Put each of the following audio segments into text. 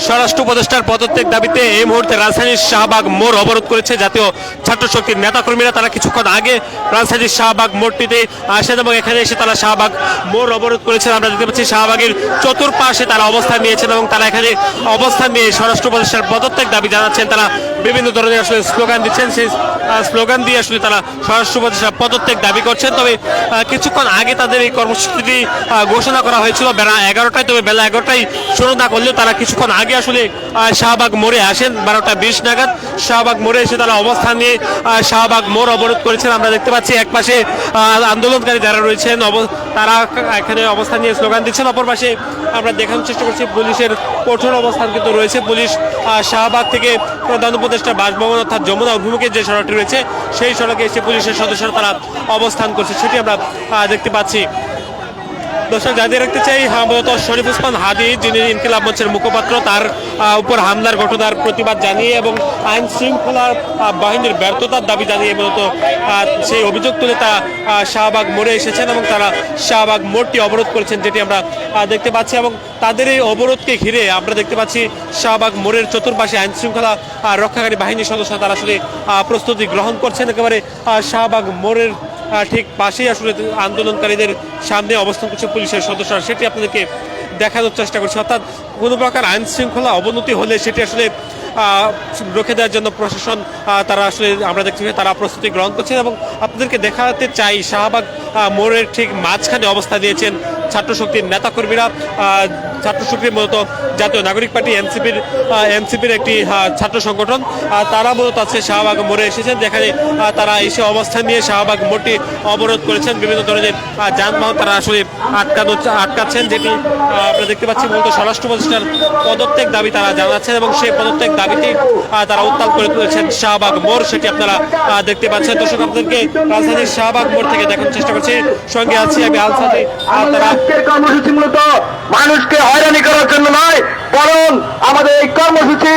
স্বরাষ্ট্র উপদেষ্টার পদত্যাগ দাবিতে এই মুহূর্তে রাজধানীর শাহবাগ মোড় অবরোধ করেছে জাতীয় ছাত্র শক্তির নেতাকর্মীরা। তারা কিছুক্ষণ আগে রাজধানীর শাহবাগ মোড়টিতে আসেন এবং এখানে এসে তারা শাহবাগ মোড় অবরোধ করেছেন। আমরা দেখতে পাচ্ছি শাহবাগের চতুর্পাশে তারা অবস্থান নিয়েছেন এবং তারা এখানে অবস্থান নিয়ে স্বরাষ্ট্র উপদেষ্টার পদত্যাগ দাবি জানাচ্ছেন। তারা বিভিন্ন ধরনের আসলে স্লোগান দিচ্ছেন, সেই স্লোগান দিয়ে আসলে তারা স্বরাষ্ট্র উপদেষ্টার পদত্যাগ দাবি করছেন। তবে কিছুক্ষণ আগে তাদের এই কর্মসূচিটি ঘোষণা করা হয়েছিল বেলা 11টায়। তবে বেলা 11টায় শুরু না করলেও তারা কিছুক্ষণ আগে আসলে শাহবাগ মোড়ে আসেন 12টা 20 নাগাদ। শাহবাগ মোড়ে এসে তারা অবস্থান নিয়ে শাহবাগ মোড় অবরোধ করেছেন। আমরা দেখতে পাচ্ছি একপাশে আন্দোলনকারী যারা রয়েছেন তারা এখানে অবস্থান নিয়ে স্লোগান দিচ্ছেন, অপর পাশে আমরা দেখানোর চেষ্টা করছি পুলিশের কঠোর অবস্থান কিন্তু রয়েছে। পুলিশ শাহবাগ থেকে প্রধান উপদেষ্টার বাসভবন অর্থাৎ যমুনা অভিমুখে যে সড়কটি রয়েছে সেই সড়কে এসে পুলিশের সদস্যরা তারা অবস্থান করছে, সেটি আমরা দেখতে পাচ্ছি। দর্শক জানিয়ে রাখতে চাই, মূলত শরীফ ওসমান হাদী যিনি ইনকিলাব মঞ্চের মুখপাত্র, তার উপর হামলার ঘটনার প্রতিবাদ জানিয়ে এবং আইন শৃঙ্খলা বাহিনীর ব্যর্থতার দাবি জানিয়ে মূলত সেই অভিযোগ তুলে তারা শাহবাগ মোড়ে এসেছেন এবং তারা শাহবাগ মোড়টি অবরোধ করেছেন, যেটি আমরা দেখতে পাচ্ছি। এবং তাদের এই অবরোধকে ঘিরে আমরা দেখতে পাচ্ছি শাহবাগ মোড়ের চতুর্পাশে আইন শৃঙ্খলা রক্ষাকারী বাহিনীর সদস্যরা তারা আসলে প্রস্তুতি গ্রহণ করছেন। একেবারে শাহবাগ মোড়ের ঠিক পাশেই আসলে আন্দোলনকারীদের সামনে অবস্থান করছে পুলিশের সদস্যরা, সেটি আপনাদেরকে দেখানোর চেষ্টা করছে। অর্থাৎ কোনো প্রকার আইন শৃঙ্খলা অবনতি হলে সেটি আসলে রুখে দেওয়ার জন্য প্রশাসন তারা আসলে আমরা দেখছি তারা প্রস্তুতি গ্রহণ করছেন। এবং আপনাদেরকে দেখাতে চাই শাহবাগ মোড়ের ঠিক মাঝখানে অবস্থা দিয়েছেন ছাত্র শক্তির নেতাকর্মীরা। ছাত্র শক্তি মূলত জাতীয় নাগরিক পার্টি এনসিপির একটি ছাত্র সংগঠন, তারা মূলত আছে শাহবাগ মোড়ে এসেছেন, যেখানে তারা এসে অবস্থান নিয়ে শাহবাগ মোড়টি অবরোধ করেছেন। বিভিন্ন ধরনের যানবাহন তারা আসলে আটকাচ্ছেন, যেটি আমরা দেখতে পাচ্ছি মূলত স্বরাষ্ট্র উপদেষ্টার পদত্যাগ দাবি তারা জানাচ্ছেন এবং সেই পদত্যাগ দাবিটি তারা উত্তাল করে তুলেছেন শাহবাগ মোড়, সেটি আপনারা দেখতে পাচ্ছেন। দর্শক আপনাদেরকে রাজধানীর শাহবাগ মোড় থেকে দেখানোর চেষ্টা করছি, সঙ্গে আছি আমি আলসাদি। তারা কর্মসূচি মূলত মানুষকে হয়রানি করার জন্য নয়, বরং আমাদের এই কর্মসূচি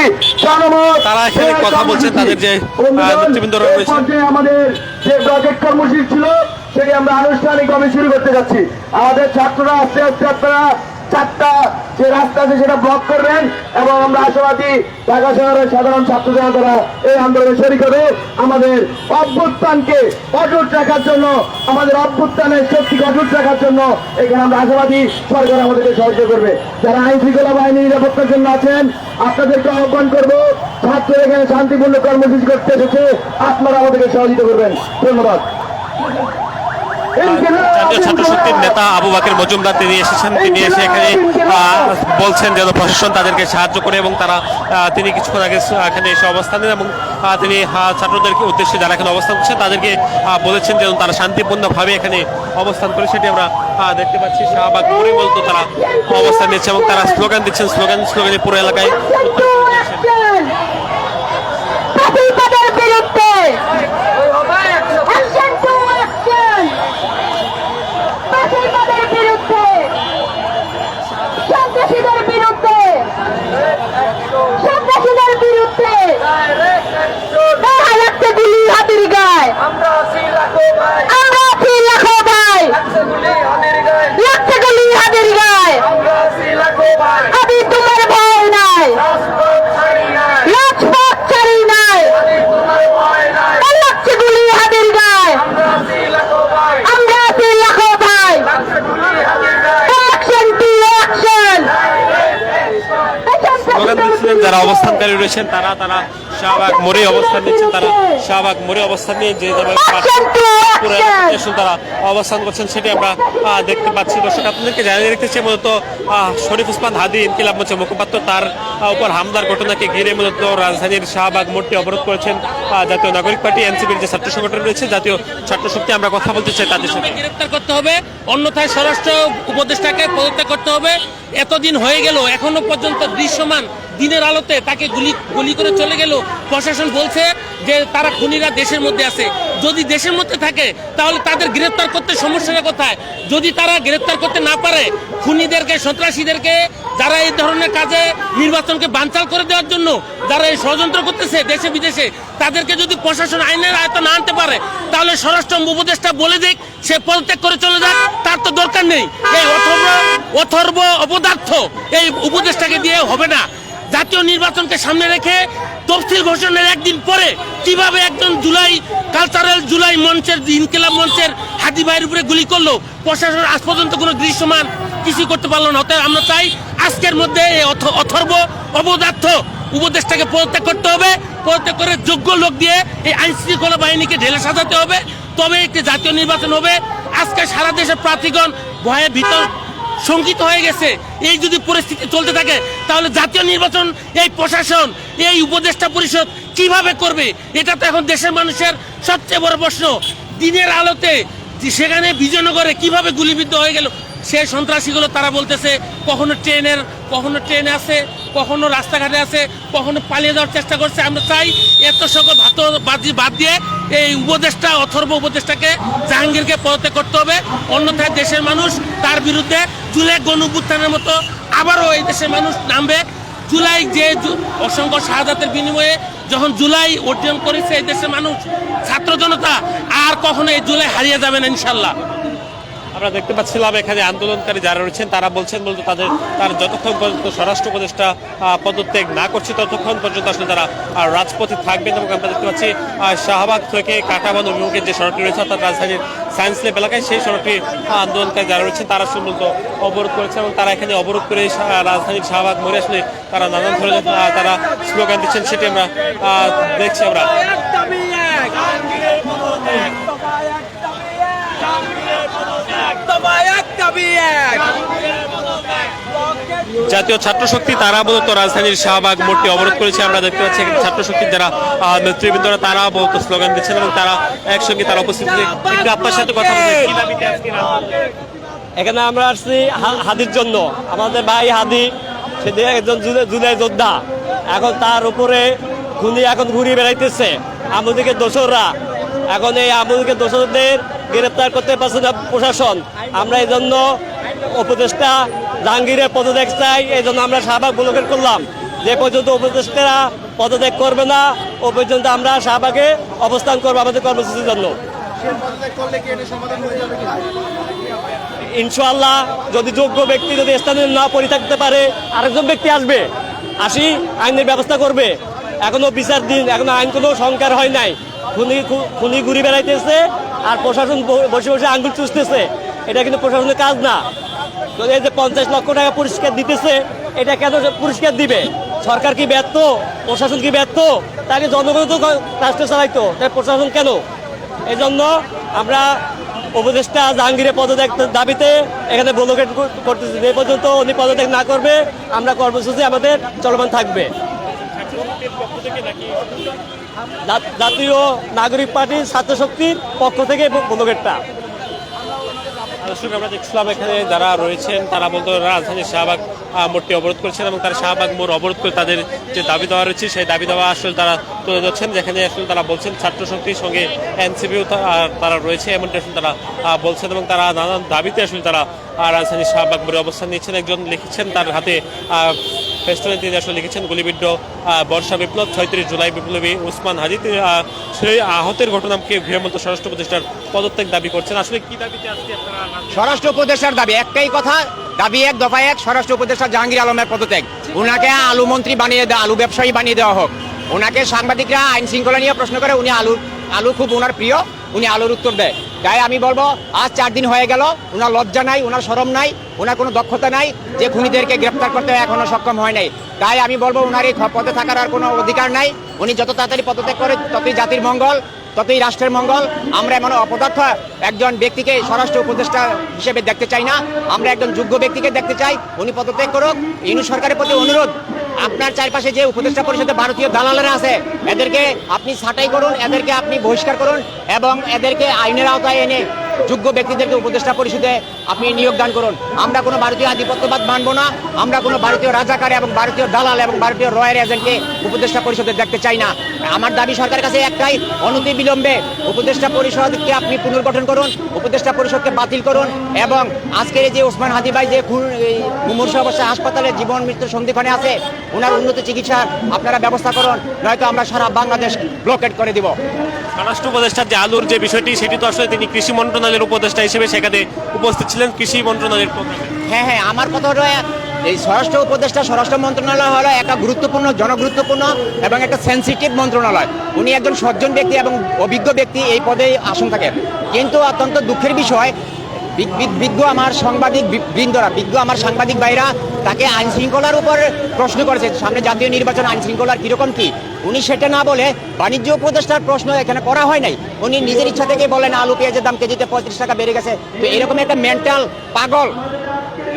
তারা এখানে কথা বলছেন, তাদের যে নেতৃবৃন্দ রয়েছে। আমাদের যে ব্লকেট কর্মসূচি ছিল সেটি আমরা আনুষ্ঠানিকভাবে শুরু করতে যাচ্ছি। আমাদের ছাত্ররা আস্তে আস্তে আপনারা 4টা যে রাস্তা আছে সেটা ব্লক করবেন এবং আমরা আশাবাদী ঢাকা শহরের সাধারণ ছাত্র জনতারা এই আন্দোলনে শরীক হবে। আমাদের অভ্যুত্থানকে অটুট রাখার জন্য, আমাদের অভ্যুত্থানের শক্তিকে অটুট রাখার জন্য এখানে আমরা আশাবাদী সরকার আমাদেরকে সহযোগিতা করবে। যারা আইন শৃঙ্খলা বাহিনী নিরাপত্তার জন্য আছেন আপনাদেরকে আহ্বান করবো, ছাত্ররা এখানে শান্তিপূর্ণ কর্মসূচি করতে এসেছে, আপনারা আমাদেরকে সহযোগিতা করবেন। ধন্যবাদ। জাতীয় ছাত্র শক্তির নেতা আবু বাকের মজুমদার তিনি এসেছেন, তিনি এসে এখানে বলছেন যেন প্রশাসন তাদেরকে সাহায্য করে এবং তিনি কিছুক্ষণ আগে এখানে এসে অবস্থান নেন এবং তিনি ছাত্রদেরকে উদ্দেশ্যে যারা এখানে অবস্থান করছেন তাদেরকে বলেছেন যেন তারা শান্তিপূর্ণভাবে এখানে অবস্থান করে, সেটি আমরা দেখতে পাচ্ছি। শাহবাগ মোড়ে বলতো তারা অবস্থান নিচ্ছে এবং তারা স্লোগান দিচ্ছেন, স্লোগানে পুরো এলাকায় যারা অবস্থানকারী রয়েছেন তারা শাহবাগ মোড়ে অবস্থান নিচ্ছেন। তারা শাহবাগ মোড়ে অবস্থান নিয়ে যে তারা অবস্থান করছেন সেটি আমরা দেখতে পাচ্ছি। দর্শক আপনাদেরকে জানিয়ে রেখেছে মূলত শরীফ ওসমান হাদী ইনকিলাব মঞ্চের মুখপাত্র, তার উপর হামলার ঘটনাকে ঘিরে মূলত রাজধানীর শাহবাগ মোড়টি অবরোধ করেছেন জাতীয় নাগরিক পার্টি এনসিপির যে ছাত্র সংগঠন রয়েছে, জাতীয় ছাত্র শক্তি। আমরা কথা বলতে চাই তাদের সাথে। গ্রেফতার করতে হবে, অন্যথায় স্বরাষ্ট্র উপদেষ্টাকে পদত্যাগ করতে হবে। এতদিন হয়ে গেল এখনো পর্যন্ত দৃশ্যমান দিনের আলোতে তাকে গুলি করে চলে গেল। প্রশাসন বলছে যে তারা খুনিরা দেশের মধ্যে আছে। যদি দেশের মধ্যে থাকে তাহলে তাদের গ্রেফতার করতে সমস্যাটা কোথায়? যদি তারা গ্রেফতার করতে না পারে, খুনিদেরকে, সন্ত্রাসীদেরকে, যারা এই ধরনের কাজে নির্বাচনকে বানচাল করে দেওয়ার জন্য যারা এই ষড়যন্ত্র করতেছে দেশে বিদেশে, তাদেরকে যদি প্রশাসন আইনের আয়ত্তে না আনতে পারে তাহলে স্বরাষ্ট্র উপদেষ্টা বলে দিক সে পদত্যাগ করে চলে যাক, তার তো দরকার নেই। এই অথর্ব অপদার্থ এই উপদেষ্টাকে দিয়ে হবে না। জাতীয় নির্বাচনকে সামনে রেখে তফসিল ঘোষণার একদিন পরে কিভাবে একজন কালচারাল জুলাই মঞ্চের ইনকিলাব মঞ্চের হাদি ভাইয়ের উপরে গুলি করলো, প্রশাসন আজ পর্যন্ত কোনো দৃশ্যমান কিছু করতে পারলো না। অতএব আমরা চাই আজকের মধ্যে এই অথর্ব অবদার্থ উপদেশটাকে পদত্যাগ করতে হবে, পদত্যাগ করে যোগ্য লোক দিয়ে এই আইন শৃঙ্খলা বাহিনীকে ঢেলে সাজাতে হবে, তবে একটি জাতীয় নির্বাচন হবে। আজকে সারা দেশের প্রার্থীগণ ভয়ে ভিতর শঙ্কিত হয়ে গেছে। এই যদি পরিস্থিতি চলতে থাকে তাহলে জাতীয় নির্বাচন এই প্রশাসন, এই উপদেষ্টা পরিষদ কিভাবে করবে? এটা তো এখন দেশের মানুষের সবচেয়ে বড় প্রশ্ন। দিনের আলোতে সেখানে বিজয়নগরে কিভাবে গুলিবিদ্ধ হয়ে গেল সেই সন্ত্রাসীগুলো, তারা বলতেছে কখনো ট্রেনে আছে, কখনো রাস্তাঘাটে আছে, কখনো পালিয়ে যাওয়ার চেষ্টা করছে। আমরা চাই এত সকল বাদ দিয়ে এই উপদেষ্টা অথর্ব উপদেষ্টাকে জাহাঙ্গীরকে পদত্যাগ করতে হবে, অন্যথায় দেশের মানুষ তার বিরুদ্ধে জুলাই গণঅভ্যুত্থানের মতো আবারও এই দেশের মানুষ নামবে। জুলাই যে অসংখ্য শাহাদাতের বিনিময়ে যখন জুলাই অর্জন করেছে এই দেশের মানুষ, ছাত্র জনতা আর কখনো এই জুলাই হারিয়ে যাবে না ইনশাল্লাহ। আমরা দেখতে পাচ্ছিলাম এখানে আন্দোলনকারী যারা রয়েছেন তারা বলছেন বলতে তার যতক্ষণ পর্যন্ত স্বরাষ্ট্র উপদেষ্টা পদত্যাগ না করছে ততক্ষণ পর্যন্ত আসলে তারা রাজপথে থাকবেন। এবং আমরা দেখতে পাচ্ছি শাহবাগ থেকে কাঁটাবান অভিমুখে যে সড়কটি রয়েছে অর্থাৎ রাজধানীর সায়েন্স ল্যাব এলাকায় সেই সড়কটি আন্দোলনকারী যারা রয়েছেন তারা মূলত অবরোধ করেছে এবং তারা এখানে অবরোধ করে রাজধানীর শাহবাগ মোড়ে আসলে তারা নানান ধরনের তারা স্লোগান দিচ্ছেন, সেটি আমরা দেখছি। আমরা জাতীয় ছাত্র শক্তি তারা মূলত রাজধানীর শাহবাগ মোড়টি অবরোধ করেছে। আমরা দেখতে পাচ্ছি ছাত্র শক্তির যারা নেতৃবৃন্দরা তারা মূলত স্লোগান দিচ্ছেন এবং তারা একসঙ্গে তারা উপস্থিত। আপনার সাথে কথা এখানে আমরা আসছি হাদির জন্য। আমাদের ভাই হাদি সে একজন জুলাই যোদ্ধা, এখন তার উপরে খুনি এখন ঘুরিয়ে বেড়াইতেছে আমাদেরকে দোসররা। এখন এই আমাদেরকে দোসরদের গ্রেপ্তার করতে পারছে না প্রশাসন। আমরা এই জন্য উপদেষ্টা জাহাঙ্গীরের পদত্যাগ চাই, এই জন্য আমরা শাহবাগ ব্লকেট করলাম। যে পর্যন্ত উপদেষ্টারা পদত্যাগ করবে না ও পর্যন্ত আমরা শাহবাগে অবস্থান করবো আমাদের কর্মসূচির জন্য। ইনশাআল্লাহ যদি যোগ্য ব্যক্তি যদি স্থানে না পড়ে থাকতে পারে আরেকজন ব্যক্তি আসবে, আইনের ব্যবস্থা করবে। এখনো বিচার দিন, এখনো আইন কোনো সংস্কার হয় নাই। খুনি ঘুরি বেড়াইতেছে আর প্রশাসন বসে বসে আঙ্গুল চুষতেছে। এটা কিন্তু প্রশাসনের কাজ না। যদি এই যে 50 লক্ষ টাকা পুরস্কার দিতেছে, এটা কেন পুরস্কার দিবে? সরকার কি ব্যর্থ? প্রশাসন কি ব্যর্থ? তাকে জনগণ তো রাষ্ট্র চালাইতো, তাই প্রশাসন কেন? এই জন্য আমরা উপদেষ্টা জাহাঙ্গীরের পদত্যাগ দাবিতে এখানে ব্লকেট করতেছি। যে পর্যন্ত উনি পদত্যাগ না করবে আমরা কর্মসূচি আমাদের চলমান থাকবে। জাতীয় নাগরিক পার্টির ছাত্র শক্তির পক্ষ থেকে ব্লকেটটা। আমরা দেখছিলাম এখানে যারা রয়েছেন তারা বলতে রাজধানীর শাহবাগ মোড়টি অবরোধ করেছেন এবং তারা শাহবাগ মোড় অবরোধ করে তাদের যে দাবি দেওয়া রয়েছে সেই দাবি দেওয়া আসলে তারা তুলে যাচ্ছেন, যেখানে আসলে তারা বলছেন ছাত্র শক্তির সঙ্গে এনসিপিও তারা রয়েছে এমনটি আসলে তারা বলছেন এবং তারা নানান দাবিতে আসলে তারা রাজধানীর শাহবাগ মোড়ে অবস্থান নিচ্ছেন। একজন লিখেছেন তার হাতে ফেস্টুনে তিনি আসলে লিখেছেন গুলিবিদ্ধ বর্ষা বিপ্লব 36 জুলাই বিপ্লবী উসমান হাদি, সেই আহতের ঘটনাকে ঘিরে মতো স্বরাষ্ট্র উপদেষ্টার পদত্যাগ দাবি করছেন। আসলে কি দাবিতে আজকে আপনারা? স্বরাষ্ট্র উপদেষ্টার দাবি একটাই কথা, দাবি এক দফা এক, স্বরাষ্ট্র উপদেষ্টা জাহাঙ্গীর আলমের পদত্যাগ। ওনাকে আলু মন্ত্রী বানিয়ে দেওয়া, আলু ব্যবসায়ী বানিয়ে দেওয়া হোক। ওনাকে সাংবাদিকরা আইন শৃঙ্খলা নিয়ে প্রশ্ন করে, উনি আলু খুব ওনার প্রিয়, উনি আলুর উত্তর দেয়। তাই আমি বলবো আজ 4 দিন হয়ে গেল, ওনার লজ্জা নাই, ওনার শরম নাই, ওনার কোনো দক্ষতা নাই, যে খুনিদেরকে গ্রেপ্তার করতে এখনো সক্ষম হয় নাই। তাই আমি বলবো ওনার এই পদে থাকার আর কোনো অধিকার নাই। উনি যত তাড়াতাড়ি পদত্যাগ করে ততই জাতির মঙ্গল, ততই রাষ্ট্রের মঙ্গল। আমরা এমন অপদার্থ একজন ব্যক্তিকে স্বরাষ্ট্র উপদেষ্টা হিসেবে দেখতে চাই না। আমরা একজন যোগ্য ব্যক্তিকে দেখতে চাই, উনি পদত্যাগ করুক। ইউনিট সরকারের প্রতি অনুরোধ, আপনার চারপাশে যে উপদেষ্টা পরিষদে ভারতীয় দালালেরা আছে এদেরকে আপনি ছাঁটাই করুন, এদেরকে আপনি বহিষ্কার করুন এবং এদেরকে আইনের আওতায় এনে যোগ্য ব্যক্তিদেরকে উপদেষ্টা পরিষদে আপনি নিয়োগ দান করুন। আমরা কোনো ভারতীয় আধিপত্যবাদ মানব না, আমরা কোনো ভারতীয় রাজাকার এবং ভারতীয় দালাল এবং ভারতীয় রয়ের এজেন্টকে উপদেষ্টা পরিষদে দেখতে চাই না। আমার দাবি সরকারের কাছে একটাই, অনতি বিলম্বে উপদেষ্টা পরিষদকে আপনি পুনর্গঠন করুন, উপদেষ্টা পরিষদকে বাতিল করুন এবং আজকের যে ওসমান হাদি ভাই যে মুমূর্ষ অবস্থায় হাসপাতালে জীবন মৃত্যুর সন্ধিক্ষণে আছে, ওনার উন্নত চিকিৎসার আপনারা ব্যবস্থা করুন, নয়তো আমরা সারা বাংলাদেশ ব্লকেট করে দিব। স্বরাষ্ট্র উপদেষ্টার যে আলুর যে বিষয়টি সেটি তো আসলে তিনি কৃষি মন্ত্রণালয়ের উপদেষ্টা হিসেবে সেখানে উপস্থিত ছিলেন কৃষি মন্ত্রণালয়ের প্রধান। হ্যাঁ, আমার কথা হলো এই স্বরাষ্ট্র উপদেষ্টা স্বরাষ্ট্র মন্ত্রণালয় হলো একটা গুরুত্বপূর্ণ জনগুরুত্বপূর্ণ এবং একটা সেন্সিটিভ মন্ত্রণালয়। উনি একজন সজ্জন ব্যক্তি এবং অভিজ্ঞ ব্যক্তি এই পদে আসন থাকেন। কিন্তু অত্যন্ত দুঃখের বিষয়, বিজ্ঞ আমার সাংবাদিক বৃন্দরা, বিজ্ঞ আমার সাংবাদিক ভাইরা তাকে আইন শৃঙ্খলার উপর প্রশ্ন করেছে, সামনে জাতীয় নির্বাচন, আইন শৃঙ্খলার কিরকম কি। উনি সেটা না বলে বাণিজ্য উপদেষ্টার প্রশ্ন এখানে করা হয় নাই। উনি নিজের ইচ্ছা থেকে বলেন আলু পেঁয়াজের দাম কেজিতে 35 টাকা বেড়ে গেছে। তো এরকম একটা মেন্টাল পাগল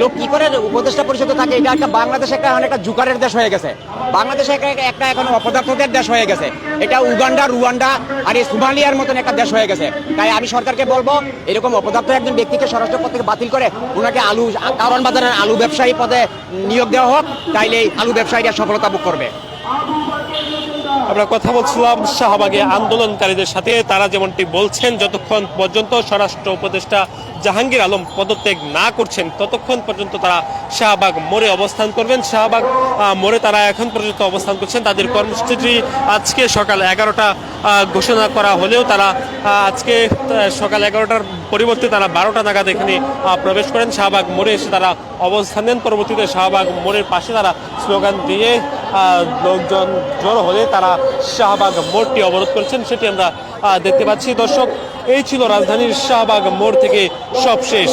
লোক কি করে উপদেষ্টা পরিষদে থাকে? এটা একটা বাংলাদেশ একটা জুকারের দেশ হয়ে গেছে। বাংলাদেশ একটা এখন অপদার্থদের দেশ হয়ে গেছে। এটা উগান্ডা, রুয়ান্ডা আর এই সোমালিয়ার মতন একটা দেশ হয়ে গেছে। তাই আমি সরকারকে বলবো, এরকম অপদার্থ একজন ব্যক্তিকে স্বরাষ্ট্র পদ থেকে বাতিল করে ওনাকে কারণ বাজারের আলু ব্যবসায়ী পদে নিয়োগ দেওয়া হোক, তাইলে এই আলু ব্যবসায়ীরা সফলতা ভোগ করবে। আমরা কথা বলছিলাম শাহবাগে আন্দোলনকারীদের সাথে। তারা যেমনটি বলছেন, যতক্ষণ পর্যন্ত স্বরাষ্ট্র উপদেষ্টা জাহাঙ্গীর আলম পদত্যাগ না করছেন ততক্ষণ পর্যন্ত তারা শাহবাগ মোড়ে অবস্থান করবেন। শাহবাগ মোড়ে তারা এখন পর্যন্ত অবস্থান করছেন। তাদের কর্মসূচি আজকে সকাল 11টা ঘোষণা করা হলেও তারা আজকে সকাল 11টার পরিবর্তে তারা 12টা নাগাদ এখানে প্রবেশ করেন। শাহবাগ মোড়ে এসে তারা অবস্থান নেন। পরবর্তীতে শাহবাগ মোড়ের পাশে তারা স্লোগান দিয়ে লোকজন জড়ো হলে তারা শাহবাগ মোড়টি অবরোধ করেছেন, সেটি আমরা দেখতে পাচ্ছি। দর্শক, এই ছিল রাজধানীর শাহবাগ মোড় থেকে সবশেষ